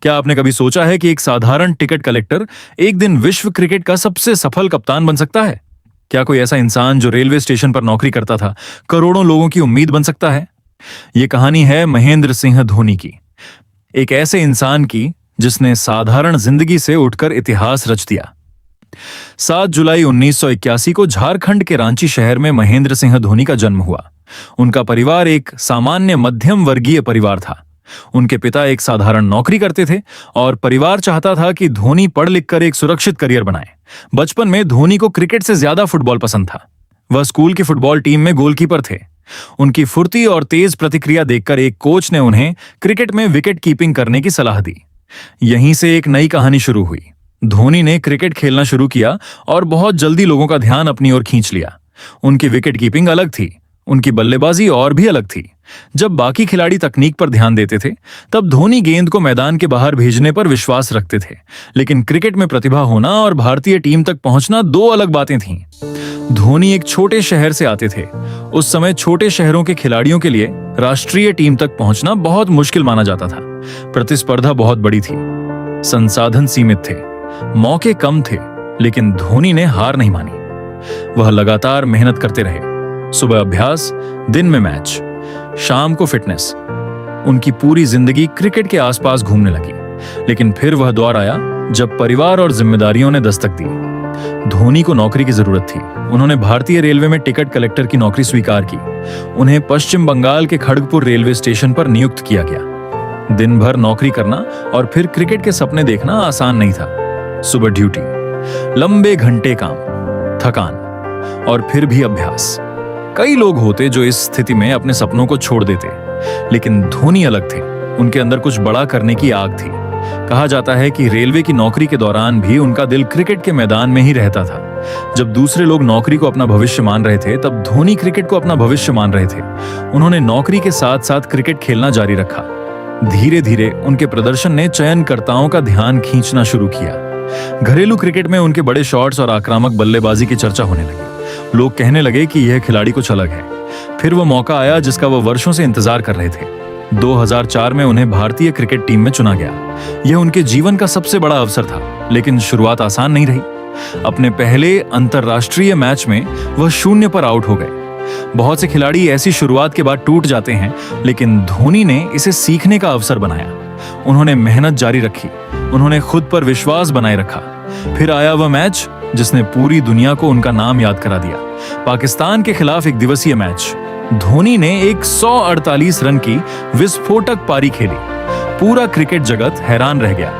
क्या आपने कभी सोचा है कि एक साधारण टिकट कलेक्टर एक दिन विश्व क्रिकेट का सबसे सफल कप्तान बन सकता है? क्या कोई ऐसा इंसान जो रेलवे स्टेशन पर नौकरी करता था करोड़ों लोगों की उम्मीद बन सकता है? ये कहानी है महेंद्र सिंह धोनी की, एक ऐसे इंसान की जिसने साधारण जिंदगी से उठकर इतिहास रच दिया। 7 जुलाई 1981 को झारखंड के रांची शहर में महेंद्र सिंह धोनी का जन्म हुआ। उनका परिवार एक सामान्य मध्यम वर्गीय परिवार था। उनके पिता एक साधारण नौकरी करते थे और परिवार चाहता था कि धोनी पढ़ लिख कर एक सुरक्षित करियर बनाए। बचपन में धोनी को क्रिकेट से ज्यादा फुटबॉल पसंद था। वह स्कूल की फुटबॉल टीम में गोलकीपर थे। उनकी फुर्ती और तेज प्रतिक्रिया देखकर एक कोच ने उन्हें क्रिकेट में विकेट कीपिंग करने की सलाह दी। यहीं से एक नई कहानी शुरू हुई। धोनी ने क्रिकेट खेलना शुरू किया और बहुत जल्दी लोगों का ध्यान अपनी ओर खींच लिया। उनकी विकेट कीपिंग अलग थी, उनकी बल्लेबाजी और भी अलग थी। जब बाकी खिलाड़ी तकनीक पर ध्यान देते थे, तब धोनी गेंद को मैदान के बाहर भेजने पर विश्वास रखते थे। लेकिन क्रिकेट में प्रतिभा होना और भारतीय टीम तक पहुंचना दो अलग बातें थीं। धोनी एक छोटे शहर से आते थे। उस समय छोटे शहरों के खिलाड़ियों के लिए राष्ट्रीय टीम तक पहुंचना बहुत मुश्किल माना जाता था। प्रतिस्पर्धा बहुत बड़ी थी, संसाधन सीमित थे, मौके कम थे, लेकिन धोनी ने हार नहीं मानी। वह लगातार मेहनत करते रहे। सुबह अभ्यास, दिन में मैच, शाम को फिटनेस। उनकी पूरी जिंदगी क्रिकेट के आसपास घूमने लगी। लेकिन फिर वह दौर आया जब परिवार और जिम्मेदारियों ने दस्तक दी। धोनी को नौकरी की जरूरत थी। उन्होंने भारतीय रेलवे में टिकट कलेक्टर की नौकरी स्वीकार की। उन्हें पश्चिम बंगाल के खड़गपुर रेलवे स्टेशन पर नियुक्त किया गया। दिन भर नौकरी करना और फिर क्रिकेट के सपने देखना आसान नहीं था। सुबह ड्यूटी, लंबे घंटे काम, थकान और फिर भी अभ्यास। कई लोग होते जो इस स्थिति में अपने सपनों को छोड़ देते, लेकिन धोनी अलग थे। उनके अंदर कुछ बड़ा करने की आग थी। कहा जाता है कि रेलवे की नौकरी के दौरान भी उनका दिल क्रिकेट के मैदान में ही रहता था। जब दूसरे लोग नौकरी को अपना भविष्य मान रहे थे, तब धोनी क्रिकेट को अपना भविष्य मान रहे थे। उन्होंने नौकरी के साथ साथ क्रिकेट खेलना जारी रखा। धीरे धीरे उनके प्रदर्शन ने चयनकर्ताओं का ध्यान खींचना शुरू किया। घरेलू क्रिकेट में उनके बड़े शॉट्स और आक्रामक बल्लेबाजी की चर्चा होने लगी। लोग कहने लगे कि यह खिलाड़ी कुछ अलग है। फिर वो मौका आया जिसका वो वर्षों से इंतजार कर रहे थे। 2004 में उन्हें भारतीय क्रिकेट टीम में चुना गया। यह उनके जीवन का सबसे बड़ा अवसर था, लेकिन शुरुआत आसान नहीं रही। अपने पहले अंतरराष्ट्रीय मैच में वह 0 पर आउट हो गए। बहुत से खिलाड़ी ऐसी शुरुआत के बाद टूट जाते हैं, लेकिन धोनी ने इसे सीखने का अवसर बनाया। उन्होंने मेहनत जारी रखी, उन्होंने खुद पर विश्वास बनाए रखा। फिर आया वह मैच जिसने पूरी दुनिया को उनका नाम याद करा दिया। पाकिस्तान के खिलाफ एक दिवसीय मैच। धोनी ने 148 रन की विस्फोटक पारी खेली। पूरा क्रिकेट जगत हैरान रह गया।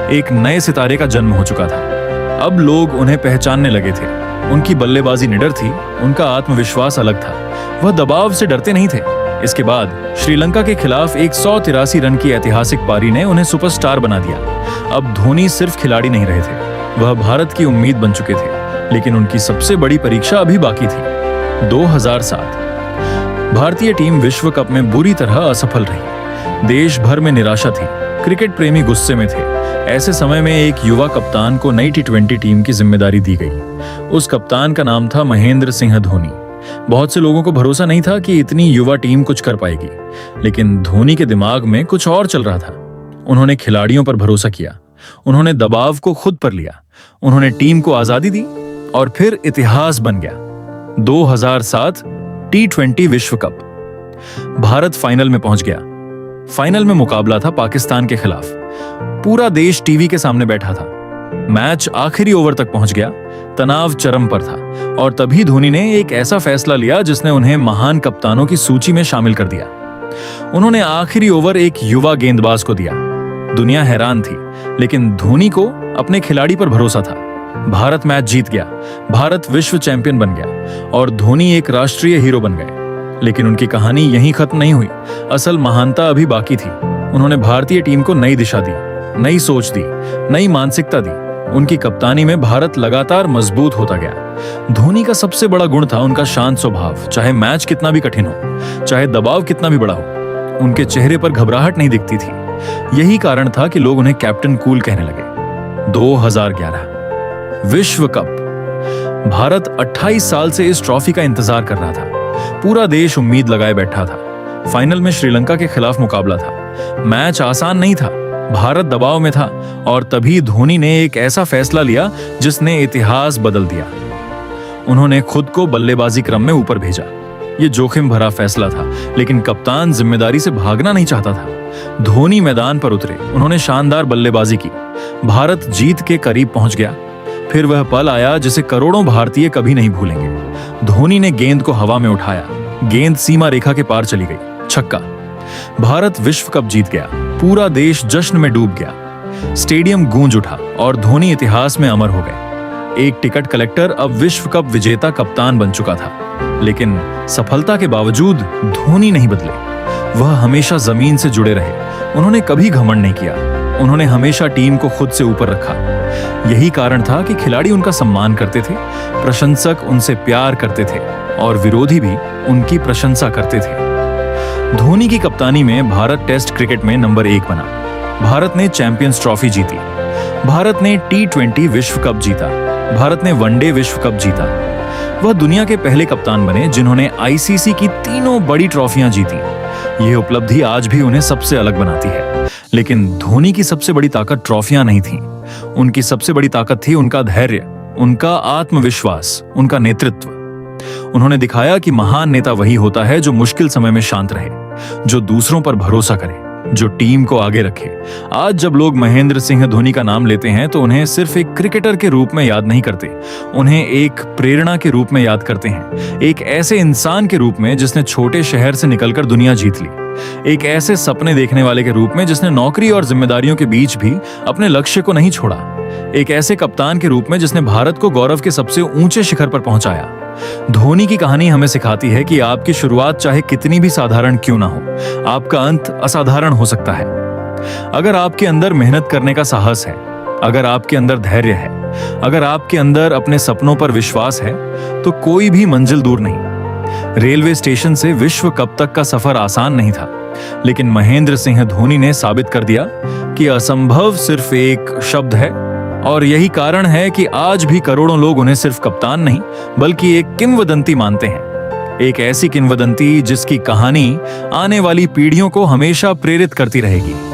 एक नए सितारे का जन्म हो चुका था। अब लोग उन्हें पहचानने लगे थे। उनकी बल्लेबाजी निडर थी, उनका आत्मविश्वास अलग था। वह दबाव से डरते नहीं थे। इसके बाद श्रीलंका के खिलाफ 183 रन की ऐतिहासिक पारी ने उन्हें सुपरस्टार बना दिया। अब धोनी सिर्फ खिलाड़ी नहीं रहे थे, वह भारत की उम्मीद बन चुके थे। लेकिन उनकी सबसे बड़ी परीक्षा अभी बाकी थी। 2007 भारतीय टीम विश्व कप में बुरी तरह असफल रही। देश भर में निराशा थी। क्रिकेट प्रेमी गुस्से में थे। ऐसे समय में एक युवा कप्तान को नई T20 टीम की जिम्मेदारी दी गई। उस कप्तान का नाम था महेंद्र सिंह धोनी। बहुत से लोगों को भरोसा नहीं था कि इतनी युवा टीम कुछ कर पाएगी, लेकिन धोनी के दिमाग में कुछ और चल रहा था। उन्होंने खिलाड़ियों पर भरोसा किया, उन्होंने दबाव को खुद पर लिया, उन्होंने टीम को आजादी दी और फिर इतिहास बन गया। 2007 T20 विश्व कप। भारत फाइनल में पहुंच गया। फाइनल में मुकाबला था पाकिस्तान के खिलाफ। पूरा देश टीवी के सामने बैठा था। मैच आखिरी ओवर तक पहुंच गया। तनाव चरम पर था और तभी धोनी ने एक ऐसा फैसला लिया जिसने उन्हें महान कप्तानों की सूची में शामिल कर दिया। उन्होंने आखिरी ओवर एक युवा गेंदबाज को दिया। दुनिया हैरान थी, लेकिन धोनी को अपने खिलाड़ी पर भरोसा था। भारत मैच जीत गया, भारत विश्व चैंपियन बन गया और धोनी एक राष्ट्रीय हीरो बन गए। लेकिन उनकी कहानी यहीं खत्म नहीं हुई। असल महानता अभी बाकी थी। उन्होंने भारतीय टीम को नई दिशा दी, नई सोच दी, नई मानसिकता दी। उनकी कप्तानी में भारत लगातार मजबूत होता गया। धोनी का सबसे बड़ा गुण था उनका शांत स्वभाव। चाहे मैच कितना भी कठिन हो, चाहे दबाव कितना भी बड़ा हो, उनके चेहरे पर घबराहट नहीं दिखती थी। यही कारण था कि लोग उन्हें कैप्टन कूल कहने लगे। 2011 विश्व कप। भारत 28 साल से इस ट्रॉफी का इंतजार कर रहा था। पूरा देश उम्मीद लगाए बैठा था। फाइनल में श्रीलंका के खिलाफ मुकाबला था। मैच आसान नहीं था, भारत दबाव में था और तभी धोनी ने एक ऐसा फैसला लिया जिसने इतिहास बदल दिया। उन्होंने खुद को बल्लेबाजी क्रम में ऊपर भेजा। ये जोखिम भरा फैसला था, लेकिन कप्तान जिम्मेदारी से भागना नहीं चाहता था। धोनी मैदान पर उतरे, उन्होंने शानदार बल्लेबाजी की। भारत जीत के करीब पहुंच गया। फिर वह पल आया जिसे करोड़ों भारतीय कभी नहीं भूलेंगे। धोनी ने गेंद को हवा में उठाया, गेंद सीमा रेखा के पार चली गई, छक्का। भारत विश्व कप जीत गया। पूरा देश जश्न में डूब गया। स्टेडियम गूंज उठा और धोनी इतिहास में अमर हो गए। एक टिकट कलेक्टर अब विश्व कप विजेता कप्तान बन चुका था। लेकिन सफलता के बावजूद धोनी नहीं बदले। वह हमेशा जमीन से जुड़े रहे। उन्होंने कभी घमंड नहीं किया। उन्होंने हमेशा टीम को खुद से ऊपर रखा। यही कारण था कि खिलाड़ी उनका सम्मान करते थे, प्रशंसक उनसे प्यार करते थे और विरोधी भी उनकी प्रशंसा करते थे। धोनी की कप्तानी में भारत टेस्ट क्रिकेट में नंबर 1 बना। भारत ने चैंपियंस ट्रॉफी जीती। भारत ने T20 विश्व कप जीता। भारत ने वनडे विश्व कप जीता। वह दुनिया के पहले कप्तान बने जिन्होंने ICC की तीनों बड़ी ट्रॉफियां जीती। यह उपलब्धि आज भी उन्हें सबसे अलग बनाती है। लेकिन धोनी की सबसे बड़ी ताकत ट्रॉफियां नहीं थी। उनकी सबसे बड़ी ताकत थी उनका धैर्य, उनका आत्मविश्वास, उनका नेतृत्व। उन्होंने दिखाया कि महान नेता वही होता है जो मुश्किल समय में शांत रहे, जो दूसरों पर भरोसा करे, जो टीम को आगे रखे। आज जब लोग महेंद्र सिंह धोनी का नाम लेते हैं तो उन्हें सिर्फ एक क्रिकेटर के रूप में याद नहीं करते, उन्हें एक प्रेरणा के रूप में याद करते हैं। एक ऐसे इंसान के रूप में जिसने छोटे शहर से निकलकर दुनिया जीत ली। एक ऐसे सपने देखने वाले के रूप में जिसने नौकरी और जिम्मेदारियों के बीच भी अपने लक्ष्य को नहीं छोड़ा। एक ऐसे कप्तान के रूप में जिसने भारत को गौरव के सबसे ऊंचे शिखर पर पहुंचाया। धोनी की कहानी हमें सिखाती है कि आपकी शुरुआत चाहे कितनी भी साधारण क्यों ना हो, आपका अंत असाधारण हो सकता है। अगर आपके अंदर मेहनत करने का साहस है, अगर आपके अंदर धैर्य है, अगर आपके अंदर अपने सपनों पर विश्वास है, तो कोई भी मंजिल दूर नहीं। रेलवे स्टेशन से विश्व कप तक का सफर आसान नहीं था, लेकिन महेंद्र सिंह धोनी ने साबित कर दिया कि असंभव सिर्फ एक शब्द है। और यही कारण है कि आज भी करोड़ों लोग उन्हें सिर्फ कप्तान नहीं बल्कि एक किंवदंती मानते हैं। एक ऐसी किंवदंती जिसकी कहानी आने वाली पीढ़ियों को हमेशा प्रेरित करती रहेगी।